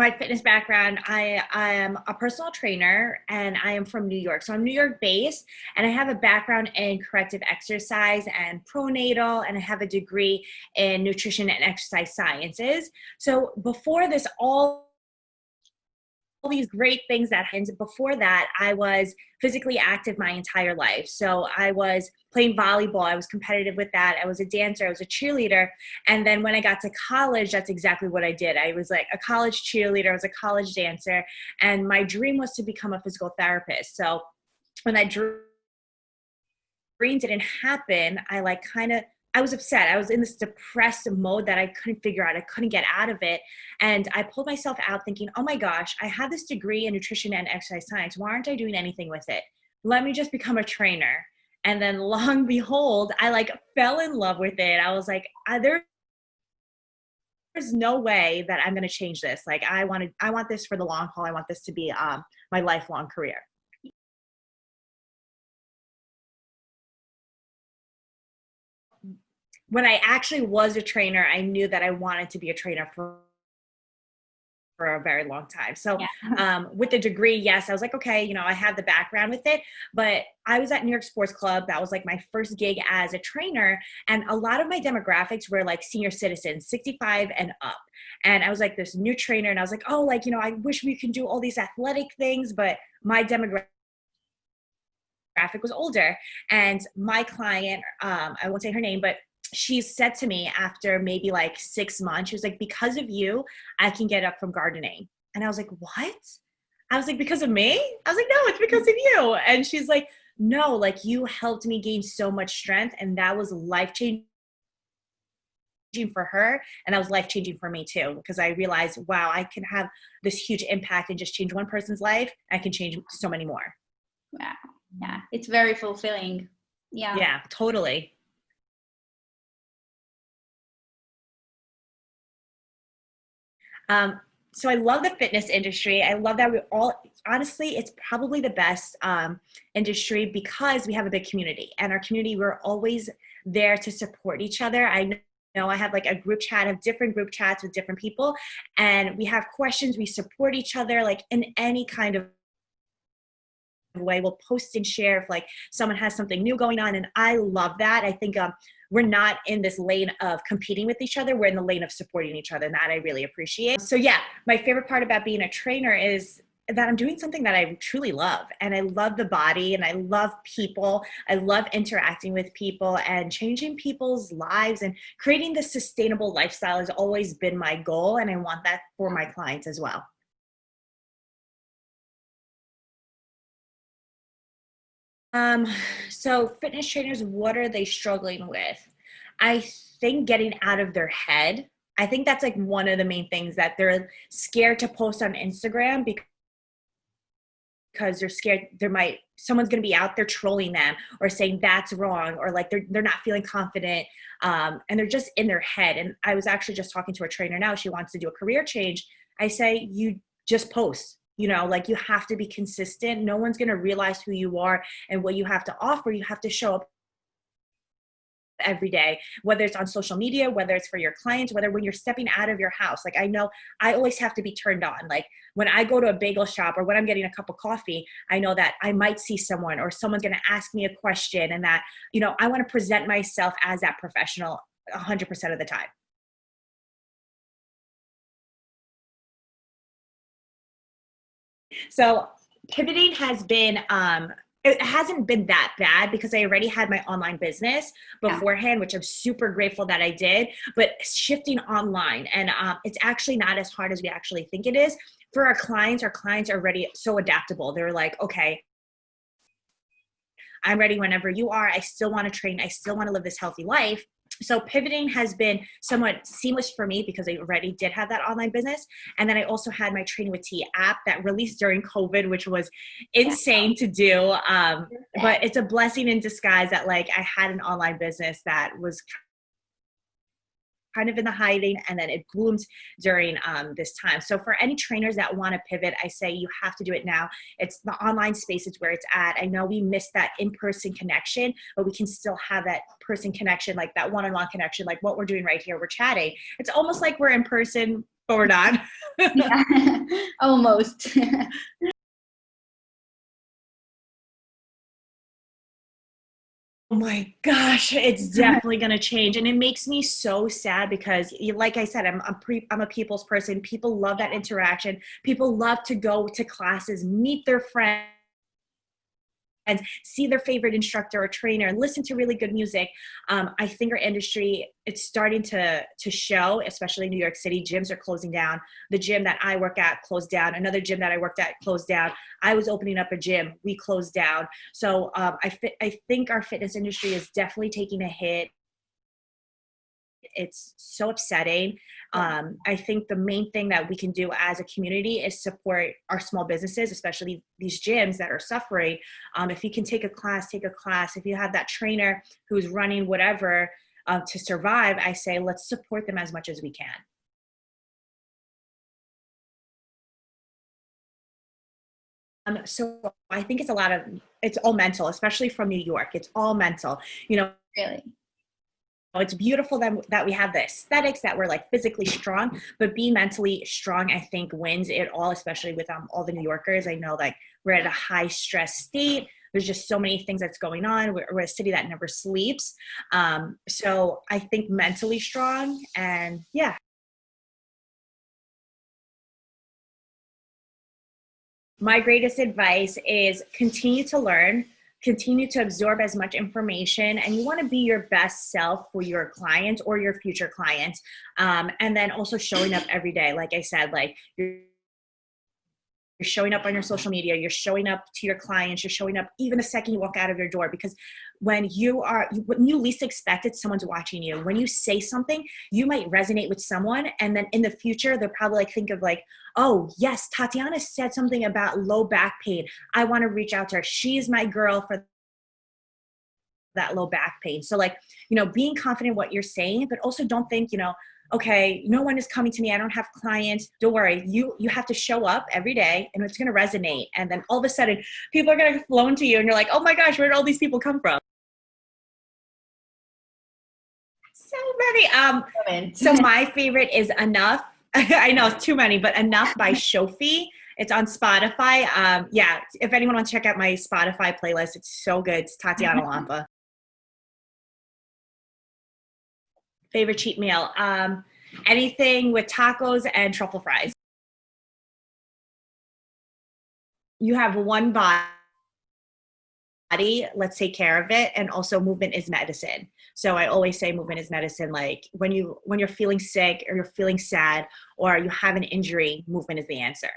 my fitness background, I am a personal trainer and I am from New York. So I'm New York based and I have a background in corrective exercise and pronatal, and I have a degree in nutrition and exercise sciences. So before this, all these great things that happened. Before that, I was physically active my entire life. So I was playing volleyball. I was competitive with that. I was a dancer. I was a cheerleader. And then when I got to college, that's exactly what I did. I was like a college cheerleader. I was a college dancer. And my dream was to become a physical therapist. So when that dream didn't happen, I was upset. I was in this depressed mode that I couldn't figure out. I couldn't get out of it. And I pulled myself out thinking, oh my gosh, I have this degree in nutrition and exercise science. Why aren't I doing anything with it? Let me just become a trainer. And then long and behold, I fell in love with it. I was like, there's no way that I'm going to change this. Like I want this for the long haul. I want this to be my lifelong career. When I actually was a trainer, I knew that I wanted to be a trainer for a very long time. So with the degree, yes, I was like, okay, I have the background with it, but I was at New York Sports Club. That was like my first gig as a trainer. And a lot of my demographics were like senior citizens, 65 and up. And I was like this new trainer and I was like, oh, I wish we could do all these athletic things, but my demographic was older. And my client, I won't say her name, but she said to me after maybe 6 months, she was like, because of you, I can get up from gardening. And I was like, what? I was like, because of me? I was like, no, it's because of you. And she's like, no, you helped me gain so much strength. And that was life-changing for her. And that was life-changing for me too, because I realized, wow, I can have this huge impact and just change one person's life. I can change so many more. Wow. Yeah. It's very fulfilling. Yeah. Yeah, totally. So I love the fitness industry. I love that honestly, it's probably the best industry because we have a big community, and our community, we're always there to support each other. I know I have a group chat of different group chats with different people, and we have questions. We support each other in any kind of way. We'll post and share if someone has something new going on, and I love that. I think we're not in this lane of competing with each other. We're in the lane of supporting each other, and that I really appreciate. So yeah, my favorite part about being a trainer is that I'm doing something that I truly love, and I love the body, and I love people. I love interacting with people and changing people's lives, and creating this sustainable lifestyle has always been my goal, and I want that for my clients as well. So fitness trainers, what are they struggling with? I think getting out of their head. I think that's one of the main things, that they're scared to post on Instagram because they're scared someone's going to be out there trolling them or saying that's wrong, or they're not feeling confident. And they're just in their head. And I was actually just talking to a trainer now. She wants to do a career change. I say, you just post. You have to be consistent. No one's going to realize who you are and what you have to offer. You have to show up every day, whether it's on social media, whether it's for your clients, whether when you're stepping out of your house. I know I always have to be turned on. When I go to a bagel shop or when I'm getting a cup of coffee, I know that I might see someone or someone's going to ask me a question, and that, I want to present myself as that professional 100% of the time. So pivoting has been, it hasn't been that bad because I already had my online business beforehand, which I'm super grateful that I did, but shifting online, and it's actually not as hard as we actually think it is. For our clients are already so adaptable. They're like, okay, I'm ready whenever you are. I still want to train. I still want to live this healthy life. So pivoting has been somewhat seamless for me because I already did have that online business. And then I also had my Training with T app that released during COVID, which was insane to do. But it's a blessing in disguise that I had an online business that was kind of in the hiding, and then it bloomed during this time. So for any trainers that want to pivot, I say you have to do it now. It's the online space is where it's at. I know we missed that in-person connection, but we can still have that person connection, that one-on-one connection, what we're doing right here. We're chatting. It's almost like we're in person, but we're not. Yeah, almost. Oh my gosh, it's definitely going to change. And it makes me so sad because like I said, I'm a people's person. People love that interaction. People love to go to classes, meet their friends, see their favorite instructor or trainer, and listen to really good music. I think our industry, it's starting to show, especially in New York City. Gyms are closing down. The gym that I work at closed down. Another gym that I worked at closed down. I was opening up a gym. We closed down. So I think our fitness industry is definitely taking a hit. It's so upsetting. I think the main thing that we can do as a community is support our small businesses, especially these gyms that are suffering. If you can take a class, take a class. If you have that trainer who's running whatever to survive, I say let's support them as much as we can. So I think it's all mental, especially from New York. It's all mental. You know, Really. it's beautiful that we have the aesthetics, that we're like physically strong, but being mentally strong, I think, wins it all, especially with all the New Yorkers. I know like we're at a high stress state. There's just so many things that's going on. We're a city that never sleeps. So I think mentally strong, and yeah. My greatest advice is continue to learn, continue to absorb as much information, and you want to be your best self for your clients or your future clients. And then also showing up every day. Like I said, like you're showing up on your social media, you're showing up to your clients, you're showing up even the second you walk out of your door, because when you least expect it, someone's watching you. When you say something, you might resonate with someone, and then in the future, they'll probably like think of like, oh yes, Tatiana said something about low back pain. I want to reach out to her. She's my girl for that low back pain. So like, being confident in what you're saying, but also don't think, okay, no one is coming to me. I don't have clients. Don't worry. You have to show up every day, and it's going to resonate. And then all of a sudden people are going to flow into you, and you're like, oh my gosh, where did all these people come from? So many. So my favorite is Enough. I know it's too many, but Enough by Shofi. It's on Spotify. Yeah, if anyone wants to check out my Spotify playlist, it's so good. It's Tatiana Lampa. Favorite cheat meal? Anything with tacos and truffle fries. You have one body, let's take care of it. And also movement is medicine. So I always say movement is medicine. Like when you're feeling sick or you're feeling sad or you have an injury, movement is the answer.